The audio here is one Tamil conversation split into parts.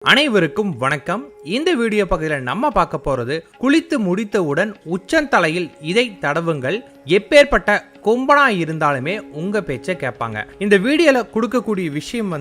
அனைவருக்கும் வணக்கம். இந்த வீடியோ பகுதியில் நம்ம பார்க்க போறது குளித்து முடித்தவுடன் உச்சந்தலையில் இதை தடவுங்கள். எப்பேற்பட்ட கொம்பனா இருந்தாலுமே உங்க பேச்சை கேட்பாங்க. இந்த வீடியோல கொடுக்கக்கூடிய விஷயம்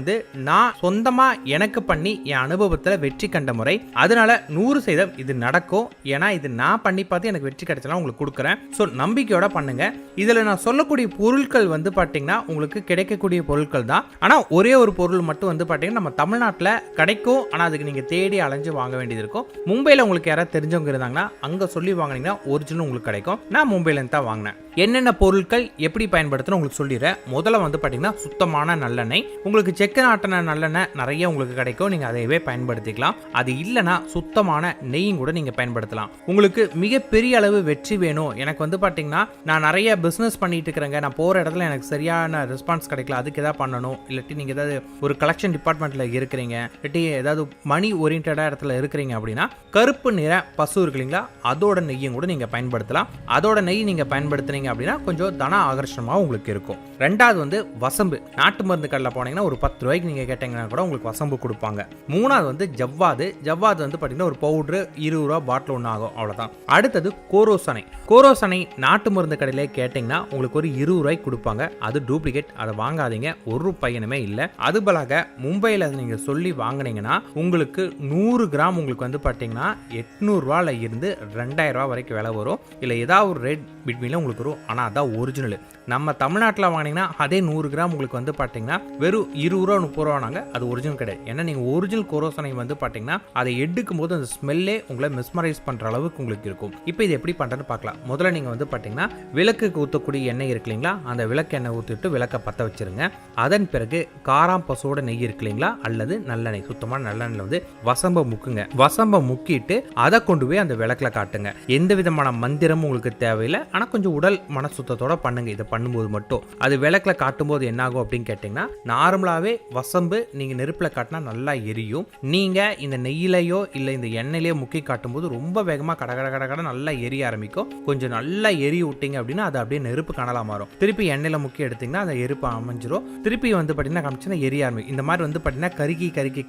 நான் சொந்தமா எனக்கு பண்ணி என் அனுபவத்துல வெற்றி கண்ட முறை. அதனால 100% இது நடக்கும். ஏன்னா இது நான் பண்ணி பார்த்து எனக்கு வெற்றி கிடைச்சலாம் உங்களுக்கு கொடுக்குறேன். ஸோ நம்பிக்கையோட பண்ணுங்க. இதுல நான் சொல்லக்கூடிய பொருட்கள் பாத்தீங்கன்னா உங்களுக்கு கிடைக்கக்கூடிய பொருட்கள் தான். ஆனா ஒரே ஒரு பொருள் மட்டும் பாத்தீங்கன்னா நம்ம தமிழ்நாட்டில் கிடைக்கும். ஆனா அதுக்கு நீங்க தேடி அலைஞ்சு வாங்க வேண்டியது இருக்கும். மும்பைல உங்களுக்கு யாராவது தெரிஞ்சவங்க இருந்தாங்கன்னா அங்க சொல்லி வாங்கினீங்கன்னா ஒரிஜினல் உங்களுக்கு கிடைக்கும். நான் மும்பைல இருந்து தான் வாங்கினேன். என்னென்ன பொருட்கள் எப்படி பயன்படுத்தணும் உங்களுக்கு சொல்லிடுறேன். முதல்ல பாத்தீங்கன்னா சுத்தமான நல்லெண்ணெய். உங்களுக்கு செக்கு நாட்டின நல்லெண்ணெய் நிறைய உங்களுக்கு கிடைக்கும். நீங்க அதையவே பயன்படுத்திக்கலாம். அது இல்லைன்னா சுத்தமான நெய்யும் கூட நீங்க பயன்படுத்தலாம். உங்களுக்கு மிகப்பெரிய அளவு வெற்றி வேணும். எனக்கு பாத்தீங்கன்னா நான் நிறைய பிசினஸ் பண்ணிட்டு இருக்கிறேங்க. நான் போற இடத்துல எனக்கு சரியான ரெஸ்பான்ஸ் கிடைக்கல. அதுக்கு ஏதாவது பண்ணணும். இல்லாட்டி நீங்க ஏதாவது ஒரு கலெக்ஷன் டிபார்ட்மெண்ட்ல இருக்கிறீங்க, இல்லாட்டி ஏதாவது மணி ஓரியன்டா இடத்துல இருக்கிறீங்க அப்படின்னா கருப்பு நிற பசு இருக்கு இல்லைங்களா, அதோட நெய்யும் கூட நீங்க பயன்படுத்தலாம். அதோட நெய் நீங்க பயன்படுத்துறீங்க அப்படின்னா கொஞ்சம் தன ஆகர்ஷணமாக உங்களுக்கு இருக்கும். ரெண்டாவது வசம்பு. நாட்டு மருந்து கடையில் போனீங்கன்னா ஒரு 10 ரூபாய்க்கு நீங்க கேட்டீங்கன்னா கூட உங்களுக்கு வசம்பு கொடுப்பாங்க. மூணாவது ஜவ்வாது. ஜவ்வாது பாத்தீங்கன்னா ஒரு பவுடர் 20 ரூபா பாட்டில் ஒன்று ஆகும், அவ்வளவுதான். அடுத்தது கோரோசனை. கோரோசனை நாட்டு மருந்து கடையிலே கேட்டீங்கன்னா உங்களுக்கு ஒரு 20 ரூபாய்க்கு கொடுப்பாங்க. அது டூப்ளிகேட், அதை வாங்காதீங்க. ஒரு பையனுமே இல்லை. அது பலாக மும்பையில் நீங்க சொல்லி வாங்கினீங்கன்னா உங்களுக்கு 100 கிராம் உங்களுக்கு பாத்தீங்கன்னா 800 ரூபாயில இருந்து 2000 ரூபாய் வரைக்கும் விலை வரும். இல்லை ஏதாவது ஒரு ரேட் பிட்வீன்ல உங்களுக்கு வரும். ஆனால் அதான் ஒரிஜினல். நம்ம தமிழ்நாட்டில் வாங்கினீங்கன்னா அதே 100 கிராம் உங்களுக்கு பார்த்தீங்கன்னா வெறும் 20 ரூபா 30 ரூபானாங்க. அது ஒரிஜினல் கிடையாது. ஏன்னா நீங்கள் ஒரிஜினல் கோரோசனை பார்த்தீங்கன்னா அதை எடுக்கும் போது அந்த ஸ்மெல்லே உங்களை மிஸ்மரைஸ் பண்ணுற அளவுக்கு உங்களுக்கு இருக்கும். இப்போ இது எப்படி பண்ணுறதுன்னு பார்க்கலாம். முதல்ல நீங்கள் பார்த்தீங்கன்னா விளக்குக்கு ஊற்றக்கூடிய எண்ணெய் இருக்கு இல்லைங்களா, அந்த விளக்கு எண்ணெய் ஊற்றிட்டு விளக்கை பற்ற வச்சிருங்க. அதன் பிறகு காராம் பசோட நெய் இருக்கு இல்லைங்களா, அல்லது நல்லெண்ணெய், சுத்தமான நல்லெண்ணெய் வசம்பை முக்குங்க. வசம்பை முக்கிட்டு அதை கொண்டு போய் அந்த விளக்கில் காட்டுங்க. எந்த விதமான மந்திரமும் உங்களுக்கு தேவையில்லை. ஆனால் கொஞ்சம் உடல் மன சுத்தத்தோட பண்ணுங்க. இதை பண்ணும்போது மட்டும் அது விளக்குல காட்டும் போது என்ன ஆகும் அப்படின்னு கேட்டீங்கன்னா, நார்மலாவே வசம்பு நீங்க நெருப்புல காட்டினா நல்லா எரியும். நீங்க இந்த நெய்யிலையோ இல்ல இந்த எண்ணெயிலையோ முக்கி காட்டும் போது ரொம்ப வேகமா கடகட நல்லா எரிய ஆரம்பிக்கும். கொஞ்சம் நல்லா எரி விட்டீங்க அப்படின்னா அது அப்படியே நெருப்பு கனலா மாறும். திருப்பி எண்ணெயில முக்கி எடுத்தீங்கன்னா அந்த எருப்பு அமைஞ்சிரும். திருப்பி பாத்தீங்கன்னா காமிச்சுன்னா எரிய ஆரம்பிக்கும். இந்த மாதிரி பாத்தீங்கன்னா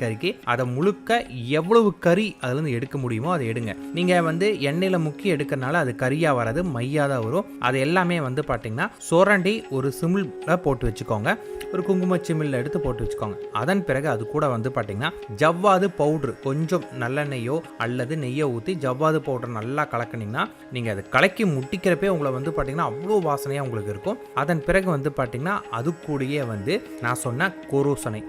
கருக்கி அதை முழுக்க எவ்வளவு கறி அதுல இருந்து எடுக்க முடியுமோ அதை எடுங்க. நீங்க எண்ணெயில முக்கி எடுக்கிறதுனால அது கறியா வராது, மையாதான் வரும். அது எல்லாமே பாத்தீங்கன்னா சொரண்டி ஒரு சிமிழ்ல போட்டு வச்சுக்கோங்க. ஒரு குங்கும சிமிழ்ல எடுத்து போட்டு வச்சுக்கோங்க. அதன் பிறகு அது கூட பாத்தீங்கன்னா ஜவ்வாது பவுடர் கொஞ்சம் நல்லெண்ணெய்யோ அல்லது நெய்யோ ஊற்றி ஜவ்வாது பவுடர் நல்லா கலக்கினீங்கன்னா நீங்க அதை கலக்கி முட்டிக்கிறப்பே உங்களை பாத்தீங்கன்னா அவ்வளோ வாசனையா உங்களுக்கு இருக்கும். அதன் பிறகு பாத்தீங்கன்னா அது கூடயே நான் சொன்ன கோரோசனை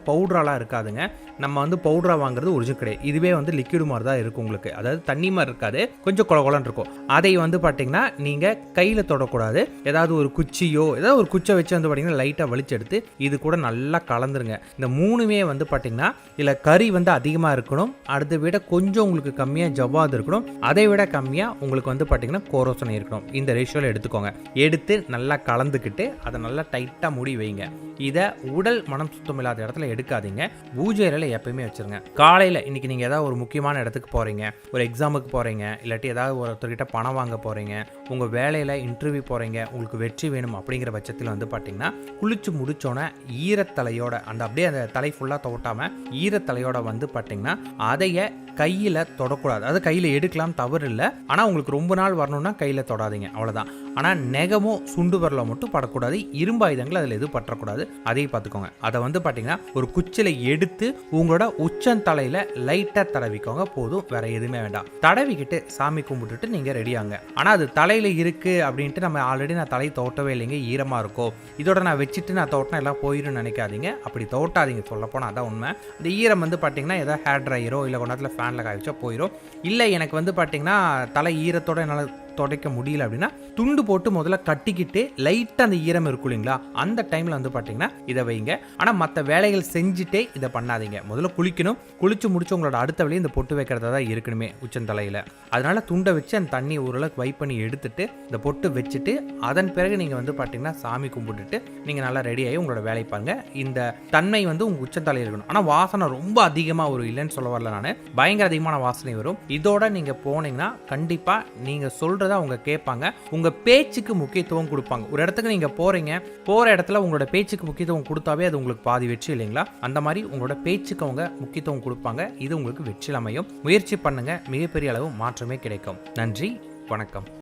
பவுடராலாம் இருக்காதுங்க. நம்ம பவுடரா வாங்குறது ஒரிஜினல் கிடையாது. இதுவே லிக்விட் மாதிரி தான் இருக்கும் உங்களுக்கு. அதாவது தண்ணி மாதிரி இருக்காது, கொஞ்சம் கொலகொலன்னு இருக்கும். அதை பாத்தீங்கன்னா நீங்க கையில தொடக்கூடாது. ஏதாவது ஒரு குச்சியோ ஏதாவது ஒரு குச்சை வச்சு பாத்தீங்கன்னா லைட்டா வலிச்சு எடுத்து இது கூட நல்லா கலந்துருங்க. இந்த மூணுமே பாத்தீங்கன்னா இல்ல கறி அதிகமா இருக்கணும். அடுத்த விட கொஞ்சம் உங்களுக்கு கம்மியா ஜவ்வாது இருக்கணும். அதை விட கம்மியா உங்களுக்கு பாத்தீங்கன்னா கோரோசனை இருக்கணும். இந்த ரேஷியோல எடுத்துக்கோங்க. எடுத்து நல்லா கலந்துக்கிட்டு அதை நல்லா டைட்டா மூடி வைங்க. இதை உடல் மனம் சுத்தம் இல்லாத இடத்துல எடுக்காதீங்க. பூஜை அறையில எப்பயுமே வச்சிருங்க. காலையில இன்னைக்கு நீங்க ஏதாவது ஒரு முக்கியமான இடத்துக்கு போறீங்க, ஒரு எக்ஸாமுக்கு போறீங்க, இல்லாட்டி ஏதாவது ஒருத்தர்கிட்ட பணம் வாங்க போறீங்க, உங்க வேலையில இன்டர்வியூ போறீங்க, உங்களுக்கு வெற்றி வேணும் அப்படிங்கிற பட்சத்தில் பாத்தீங்கன்னா குளிச்சு முடிச்சோன்னே ஈரத்தலையோட அப்படியே அந்த தலை ஃபுல்லா தொட்டாம ஈரத்தலையோட பாத்தீங்கன்னா அதைய கையில தொடக்கூடாது. அது கையில எடுக்கலாம், தவறு இல்லை. ஆனா உங்களுக்கு ரொம்ப நாள் வரணும்னா கையில தொடாதீங்க, அவ்வளவுதான். ஆனா நெகமோ சுண்டு வரல மட்டும் படக்கூடாது. இரும்பு ஆயுதங்கள் அதுல எதுவும் பற்றக்கூடாது. அதையும் பார்த்துக்கோங்க. அதை பாத்தீங்கன்னா ஒரு குச்சில எடுத்து உங்களோட உச்சந்தலையில லைட்டா தடவிக்கோங்க, போதும். வேற எதுவுமே வேண்டாம். தடவிக்கிட்டு சாமி கும்பிட்டுட்டு நீங்க ரெடியாங்க. ஆனா அது தலையில இருக்கு அப்படின்ட்டு நம்ம ஆல்ரெடி நான் தலை தோட்டவே இல்லைங்க, ஈரமா இருக்கும், இதோட நான் வச்சுட்டு நான் தோட்டினா எல்லாம் போயிடும் நினைக்காதீங்க. அப்படி தோட்டாதீங்க, சொல்ல போனா அதான் உண்மை. இந்த ஈரம் பாத்தீங்கன்னா ஏதாவது ஹேர் ட்ரையரோ இல்லை கொண்டாத்துல ஃபேன்ல காய வச்சா போயிடும். இல்லை எனக்கு பாத்தீங்கன்னா தலை ஈரத்தோட என்னால் துடைக்க முடியல அப்படின்னா துண்டு போட்டு முதல்ல கட்டிக்கிட்டு லைட்டா அந்த ஈரம் இருக்கும் இல்லைங்களா, அந்த டைம்ல பாத்தீங்கன்னா இதை வைங்க. ஆனா மற்ற வேலைகள் செஞ்சுட்டே இதை பண்ணாதீங்க. முதல்ல குளிக்கணும். குளிச்சு முடிச்சு உங்களோட அடுத்த வேலையை இந்த பொட்டு வைக்கிறதா தான் இருக்கணுமே உச்சந்தலையில. அதனால துண்டை வச்சு அந்த தண்ணி ஓரளவுக்கு வைப் பண்ணி எடுத்துட்டு இந்த பொட்டு வச்சுட்டு அதன் பிறகு நீங்க பாத்தீங்கன்னா சாமி கும்பிட்டுட்டு நீங்க நல்லா ரெடி ஆகி உங்களோட வேலை பாருங்க. இந்த தன்மை உங்க உச்சந்தலையில் இருக்கணும். ஆனா வாசனை ரொம்ப அதிகமா வரும், இல்லைன்னு சொல்ல வரல, நான் பயங்கர அதிகமான வாசனை வரும். இதோட நீங்க போனீங்கன்னா கண்டிப்பா நீங்க சொல்றது சொல்றதை அவங்க கேட்பாங்க. உங்க பேச்சுக்கு முக்கியத்துவம் கொடுப்பாங்க. ஒரு இடத்துக்கு நீங்க போறீங்க, போற இடத்துல உங்களோட பேச்சுக்கு முக்கியத்துவம் கொடுத்தாவே அது உங்களுக்கு பாதி வெற்றி இல்லைங்களா? அந்த மாதிரி உங்களோட பேச்சுக்கு அவங்க முக்கியத்துவம் கொடுப்பாங்க. இது உங்களுக்கு வெற்றியில் அமையும். முயற்சி பண்ணுங்க, மிகப்பெரிய அளவு மாற்றமே கிடைக்கும். நன்றி, வணக்கம்.